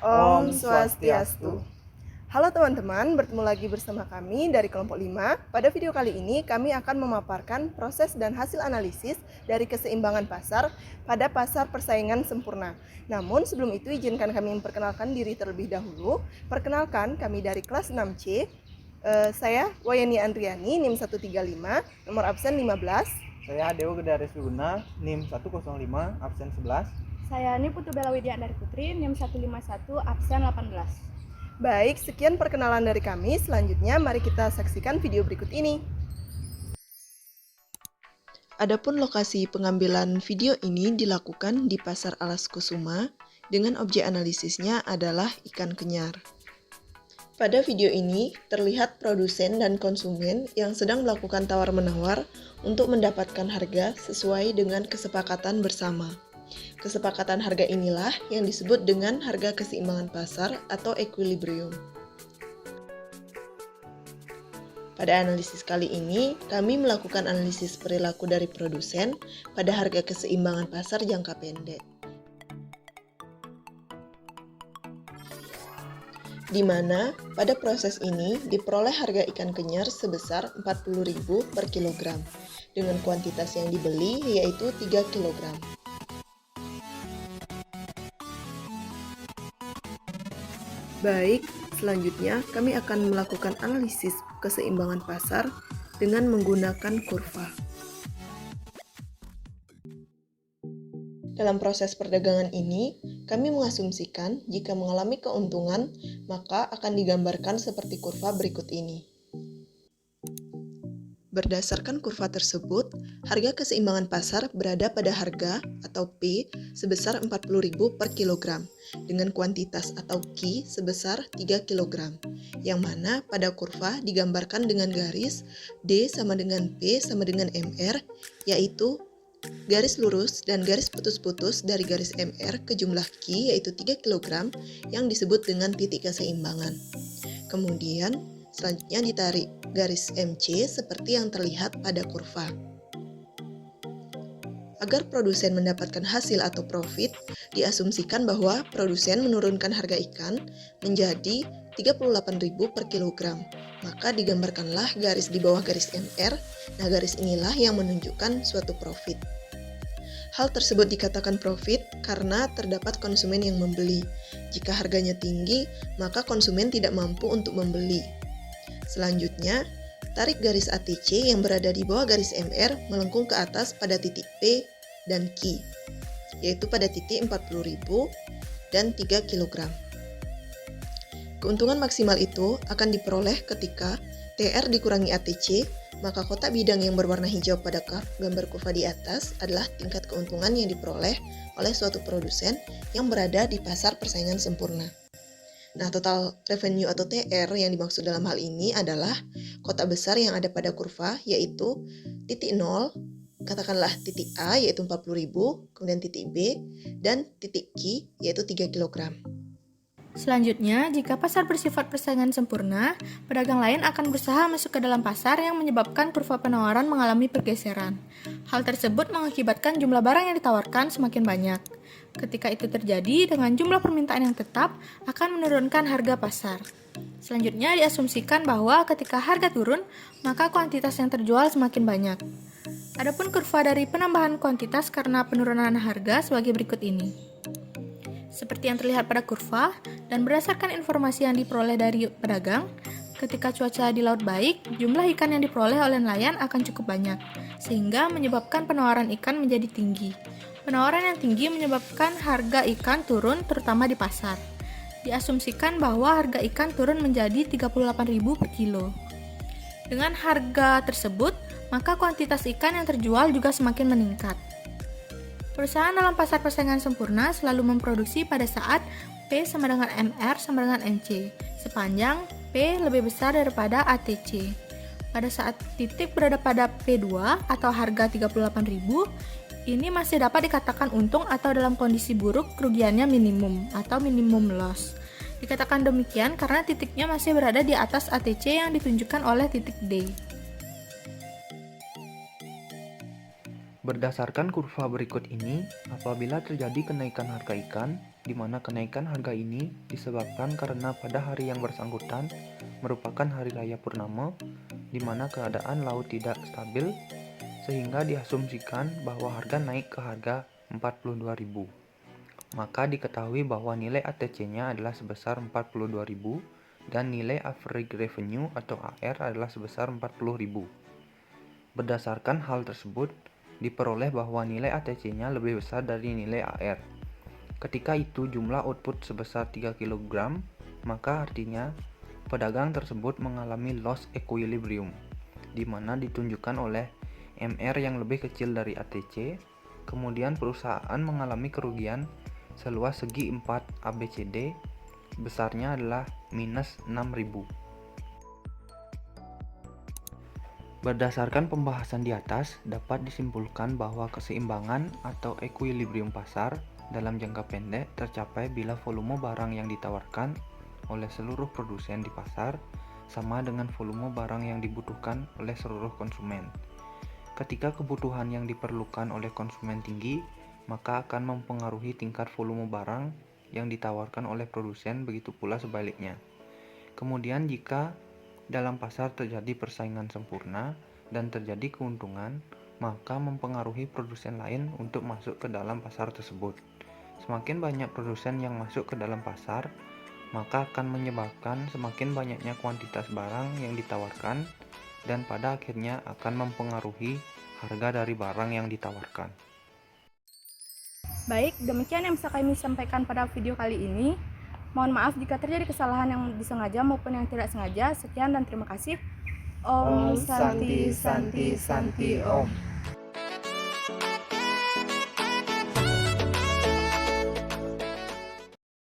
Om Om Swastiastu. Swastiastu. Halo teman-teman, bertemu lagi bersama kami dari kelompok 5. Pada video kali ini kami akan memaparkan proses dan hasil analisis dari keseimbangan pasar pada pasar persaingan sempurna. Namun sebelum itu izinkan kami memperkenalkan diri terlebih dahulu. Perkenalkan kami dari kelas 6C. Saya Wayani Andriani, NIM 135, nomor absen 15. Saya Dewa Gedaris Luna, NIM 105, absen 11. Saya Putu Bella Widiandari Putri, NIM 151, absen 18. Baik, sekian perkenalan dari kami. Selanjutnya mari kita saksikan video berikut ini. Adapun lokasi pengambilan video ini dilakukan di Pasar Alas Kusuma dengan objek analisisnya adalah ikan kenyar. Pada video ini terlihat produsen dan konsumen yang sedang melakukan tawar-menawar untuk mendapatkan harga sesuai dengan kesepakatan bersama. Kesepakatan harga inilah yang disebut dengan harga keseimbangan pasar atau equilibrium. Pada analisis kali ini, kami melakukan analisis perilaku dari produsen pada harga keseimbangan pasar jangka pendek. Di mana pada proses ini diperoleh harga ikan kenyar sebesar 40.000 per kilogram dengan kuantitas yang dibeli yaitu 3 kilogram. Baik, selanjutnya kami akan melakukan analisis keseimbangan pasar dengan menggunakan kurva. Dalam proses perdagangan ini, kami mengasumsikan jika mengalami keuntungan, maka akan digambarkan seperti kurva berikut ini. Berdasarkan kurva tersebut, harga keseimbangan pasar berada pada harga atau P sebesar 40.000 per kilogram dengan kuantitas atau Q sebesar 3 kilogram, yang mana pada kurva digambarkan dengan garis D sama dengan P sama dengan MR, yaitu garis lurus dan garis putus-putus dari garis MR ke jumlah Q yaitu 3 kg yang disebut dengan titik keseimbangan. Kemudian selanjutnya ditarik garis MC seperti yang terlihat pada kurva. Agar produsen mendapatkan hasil atau profit, diasumsikan bahwa produsen menurunkan harga ikan menjadi 38.000 per kilogram. Maka digambarkanlah garis di bawah garis MR. Nah, garis inilah yang menunjukkan suatu profit. Hal tersebut dikatakan profit karena terdapat konsumen yang membeli. Jika harganya tinggi, maka konsumen tidak mampu untuk membeli. Selanjutnya, tarik garis ATC yang berada di bawah garis MR melengkung ke atas pada titik P dan Q, yaitu pada titik 40.000 dan 3 kg. Keuntungan maksimal itu akan diperoleh ketika TR dikurangi ATC, maka kotak bidang yang berwarna hijau pada gambar kurva di atas adalah tingkat keuntungan yang diperoleh oleh suatu produsen yang berada di pasar persaingan sempurna. Nah, total revenue atau TR yang dimaksud dalam hal ini adalah kotak besar yang ada pada kurva, yaitu titik 0, katakanlah titik A yaitu 40.000, kemudian titik B, dan titik Q yaitu 3 kg. Selanjutnya, jika pasar bersifat persaingan sempurna, pedagang lain akan berusaha masuk ke dalam pasar yang menyebabkan kurva penawaran mengalami pergeseran. Hal tersebut mengakibatkan jumlah barang yang ditawarkan semakin banyak. Ketika itu terjadi, dengan jumlah permintaan yang tetap akan menurunkan harga pasar. Selanjutnya, diasumsikan bahwa ketika harga turun, maka kuantitas yang terjual semakin banyak. Adapun kurva dari penambahan kuantitas karena penurunan harga sebagai berikut ini. Seperti yang terlihat pada kurva, dan berdasarkan informasi yang diperoleh dari pedagang, ketika cuaca di laut baik, jumlah ikan yang diperoleh oleh nelayan akan cukup banyak, sehingga menyebabkan penawaran ikan menjadi tinggi. Penawaran yang tinggi menyebabkan harga ikan turun terutama di pasar. Diasumsikan bahwa harga ikan turun menjadi 38.000 per kilo. Dengan harga tersebut, maka kuantitas ikan yang terjual juga semakin meningkat. Perusahaan dalam pasar persaingan sempurna selalu memproduksi pada saat P sama dengan MR sama dengan MC, sepanjang P lebih besar daripada ATC. Pada saat titik berada pada P2 atau harga 38.000, ini masih dapat dikatakan untung atau dalam kondisi buruk kerugiannya minimum atau minimum loss. Dikatakan demikian karena titiknya masih berada di atas ATC yang ditunjukkan oleh titik D. Berdasarkan kurva berikut ini, apabila terjadi kenaikan harga ikan, di mana kenaikan harga ini disebabkan karena pada hari yang bersangkutan merupakan hari raya purnama, di mana keadaan laut tidak stabil, sehingga diasumsikan bahwa harga naik ke harga 42.000. Maka diketahui bahwa nilai ATC-nya adalah sebesar 42.000 dan nilai average revenue atau AR adalah sebesar 40.000. Berdasarkan hal tersebut, diperoleh bahwa nilai ATC-nya lebih besar dari nilai AR. Ketika itu jumlah output sebesar 3 kg, maka artinya pedagang tersebut mengalami loss equilibrium, di mana ditunjukkan oleh MR yang lebih kecil dari ATC. Kemudian perusahaan mengalami kerugian seluas segi 4 ABCD, besarnya adalah minus 6.000. Berdasarkan pembahasan di atas, dapat disimpulkan bahwa keseimbangan atau equilibrium pasar dalam jangka pendek tercapai bila volume barang yang ditawarkan oleh seluruh produsen di pasar sama dengan volume barang yang dibutuhkan oleh seluruh konsumen. Ketika kebutuhan yang diperlukan oleh konsumen tinggi, maka akan mempengaruhi tingkat volume barang yang ditawarkan oleh produsen, begitu pula sebaliknya. Kemudian jika dalam pasar terjadi persaingan sempurna dan terjadi keuntungan, maka mempengaruhi produsen lain untuk masuk ke dalam pasar tersebut. Semakin banyak produsen yang masuk ke dalam pasar, maka akan menyebabkan semakin banyaknya kuantitas barang yang ditawarkan dan pada akhirnya akan mempengaruhi harga dari barang yang ditawarkan. Baik, demikian yang bisa kami sampaikan pada video kali ini. Mohon maaf jika terjadi kesalahan yang disengaja maupun yang tidak sengaja. Sekian dan terima kasih. Om Santi Santi Santi Om.